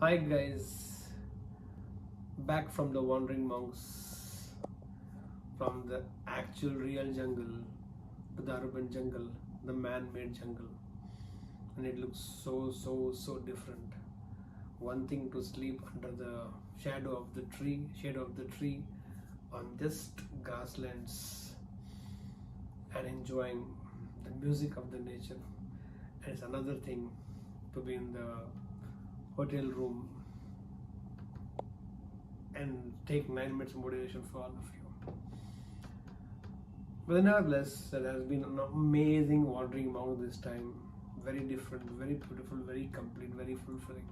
Hi guys, back from the wandering monks, from the actual real jungle to the urban jungle, the man-made jungle, and it looks so different. One thing to sleep under the shade of the tree, on just grasslands and enjoying the music of the nature, and it's another thing to be in the hotel room and take 9 minutes motivation for all of you. But nevertheless, there has been an amazing wandering monk this time. Very different, very beautiful, very complete, very fulfilling.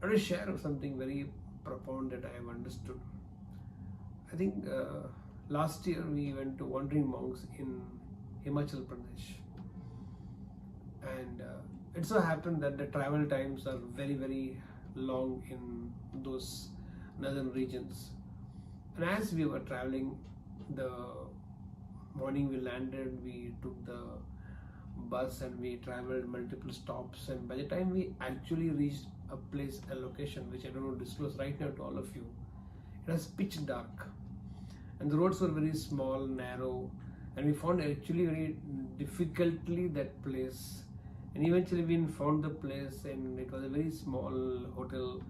I want to share something very profound that I have understood. I think last year we went to wandering monks in Himachal Pradesh, and it so happened that the travel times are very long in those northern regions. And as we were traveling, the morning we landed, we took the bus and we traveled multiple stops, and by the time we actually reached a location which I don't want to disclose right now to all of you, it was pitch dark and the roads were very small, narrow, and we found actually very difficultly that place. And eventually we found the place, and it was a very small hotel,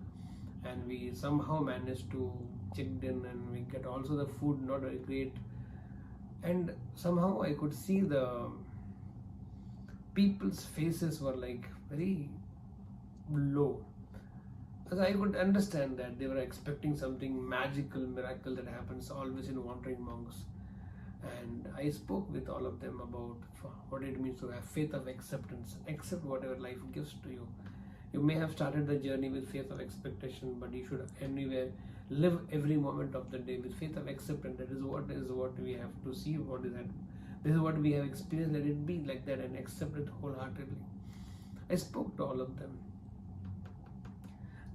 and we somehow managed to check in, and we get also the food not very great, and somehow I could see the people's faces were like very low, as I could understand that they were expecting something magical miracle that happens always in wandering monks. And I spoke with all of them about what it means to have faith of acceptance. Accept whatever life gives to you. You may have started the journey with faith of expectation, but you should anywhere live every moment of the day with faith of acceptance. That is what we have to see. What is that? This is what we have experienced. Let it be like that and accept it wholeheartedly. I spoke to all of them.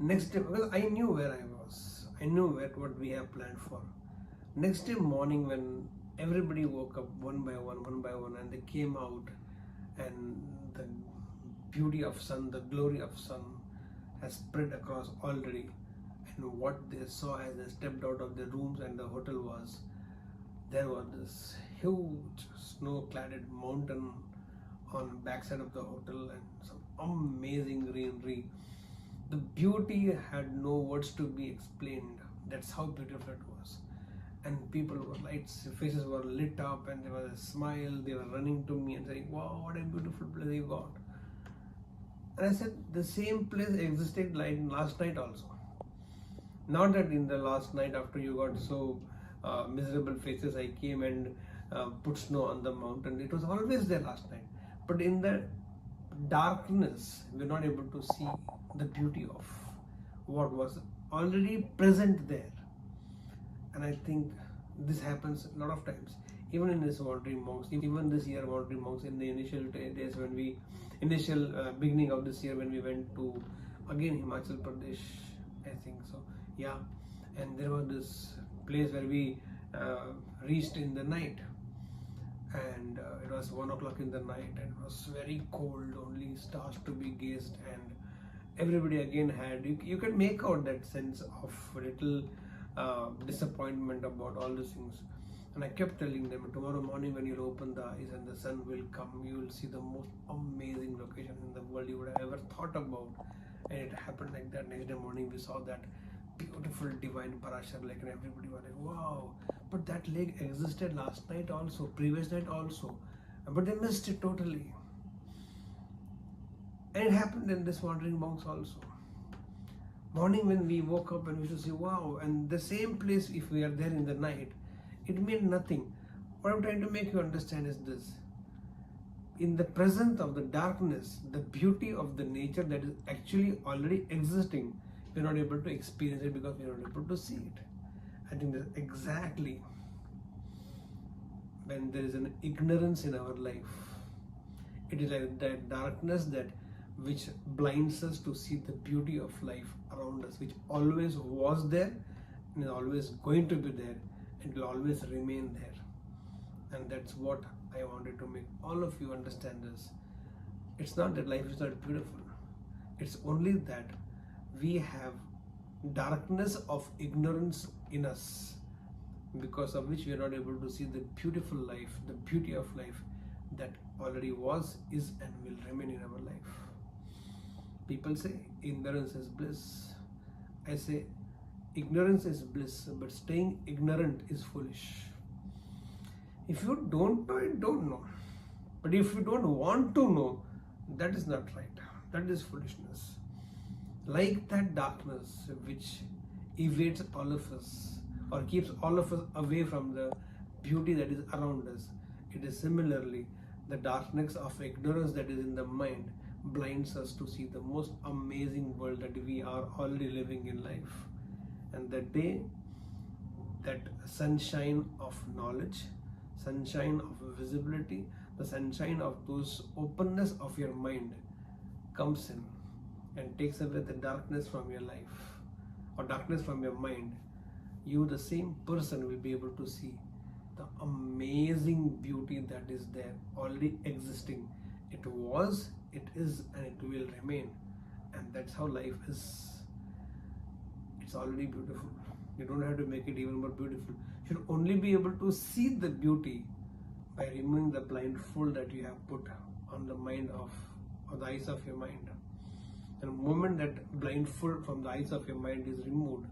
Next day, well, I knew where I was. I knew what we have planned for. Next day morning, when everybody woke up one by one, and they came out, and the beauty of sun, the glory of sun has spread across already. And what they saw as they stepped out of the rooms and the hotel was, there was this huge snow-cladded mountain on backside of the hotel and some amazing greenery. The beauty had no words to be explained. That's how beautiful it was. And people were faces were lit up, and there was a smile. They were running to me and saying, "Wow, what a beautiful place you got." And I said, the same place existed like last night also. Not that in the last night after you got so miserable faces, I came and put snow on the mountain. It was always there last night. But in the darkness, we're not able to see the beauty of what was already present there. And I think this happens a lot of times, even in this wandering monks, even this year wandering monks, in the initial days when beginning of this year when we went to again Himachal Pradesh, I think so, yeah. And there was this place where we reached in the night, and it was 1 o'clock in the night, and it was very cold, only stars to be gazed, and everybody again had, you can make out that sense of little disappointment about all these things. And I kept telling them, tomorrow morning when you'll open the eyes and the sun will come, you will see the most amazing location in the world you would have ever thought about. And it happened like that. Next day morning we saw that beautiful divine Parashar lake, and everybody was like, wow, but that lake existed last night also, previous night also, but they missed it totally. And it happened in this wandering monks also. Morning when we woke up and we should say, wow, and the same place, if we are there in the night, it meant nothing. What I'm trying to make you understand is this: in the presence of the darkness, the beauty of the nature that is actually already existing, we're not able to experience it because we're not able to see it. I think that's exactly when there is an ignorance in our life. It is like that darkness which blinds us to see the beauty of life around us, which always was there and is always going to be there and will always remain there. And that's what I wanted to make all of you understand is, it's not that life is not beautiful. It's only that we have darkness of ignorance in us, because of which we are not able to see the beautiful life, the beauty of life that already was, is, and will remain in our life. People say ignorance is bliss. I say ignorance is bliss, but staying ignorant is foolish. If you don't know, you don't know. But if you don't want to know, that is not right. That is foolishness. Like that darkness which evades all of us or keeps all of us away from the beauty that is around us, it is similarly the darkness of ignorance that is in the mind blinds us to see the most amazing world that we are already living in life. And the day that sunshine of knowledge, sunshine of visibility, the sunshine of those openness of your mind comes in and takes away the darkness from your life or darkness from your mind, you, the same person, will be able to see the amazing beauty that is there already existing. It was, it is, and it will remain. And that's how life is. It's already beautiful. You don't have to make it even more beautiful. You should only be able to see the beauty by removing the blindfold that you have put on the mind or the eyes of your mind. And the moment that blindfold from the eyes of your mind is removed,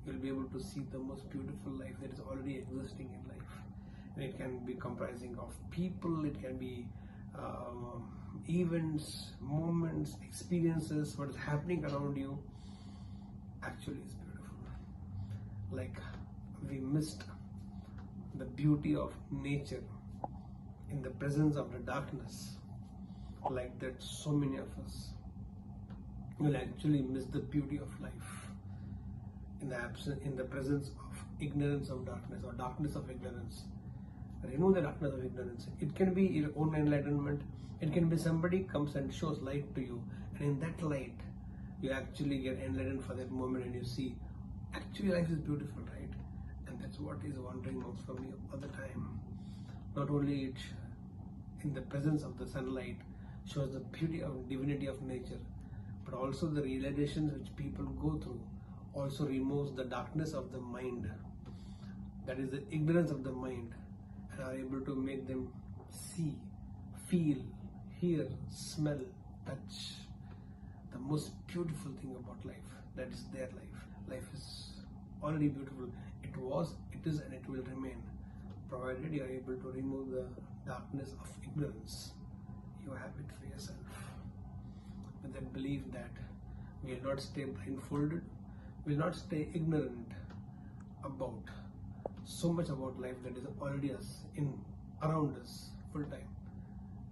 you'll be able to see the most beautiful life that is already existing in life. And it can be comprising of people, it can be events, moments, experiences, what is happening around you actually is beautiful. Like we missed the beauty of nature in the presence of the darkness. Like that, so many of us will actually miss the beauty of life in the presence of ignorance of darkness or darkness of ignorance. Remove the darkness of ignorance. It can be your own enlightenment. It can be somebody comes and shows light to you, and in that light you actually get enlightened for that moment, and you see actually life is beautiful, right? And that's what is wandering out from you all the time. Not only it in the presence of the sunlight shows the beauty of divinity of nature, but also the realizations which people go through also removes the darkness of the mind, that is the ignorance of the mind, and are able to make them see, feel, hear, smell, touch the most beautiful thing about life. That is their life. Life is already beautiful. It was, it is, and it will remain, provided you are able to remove the darkness of ignorance. You have it for yourself. With that belief that we will not stay blindfolded, we will not stay ignorant about so much about life that is already us around us full time,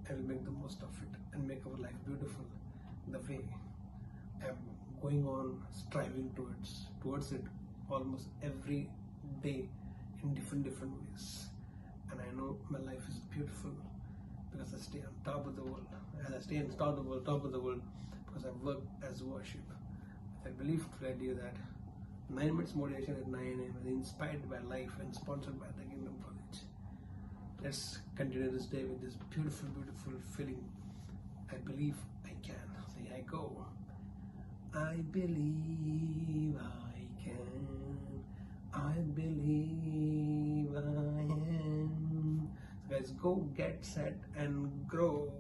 and we'll make the most of it and make our life beautiful the way I'm going on striving towards it almost every day in different ways. And I know my life is beautiful because I stay on top of the world. As I stay on top of the world, because I work as worship. I believe today that 9 minutes motivation at 9 AM is inspired by life and sponsored by the Kingdom College. Let's continue this day with this beautiful feeling. I believe I can. So here I go. I believe I can. I believe I am. So guys, go, get set, and grow.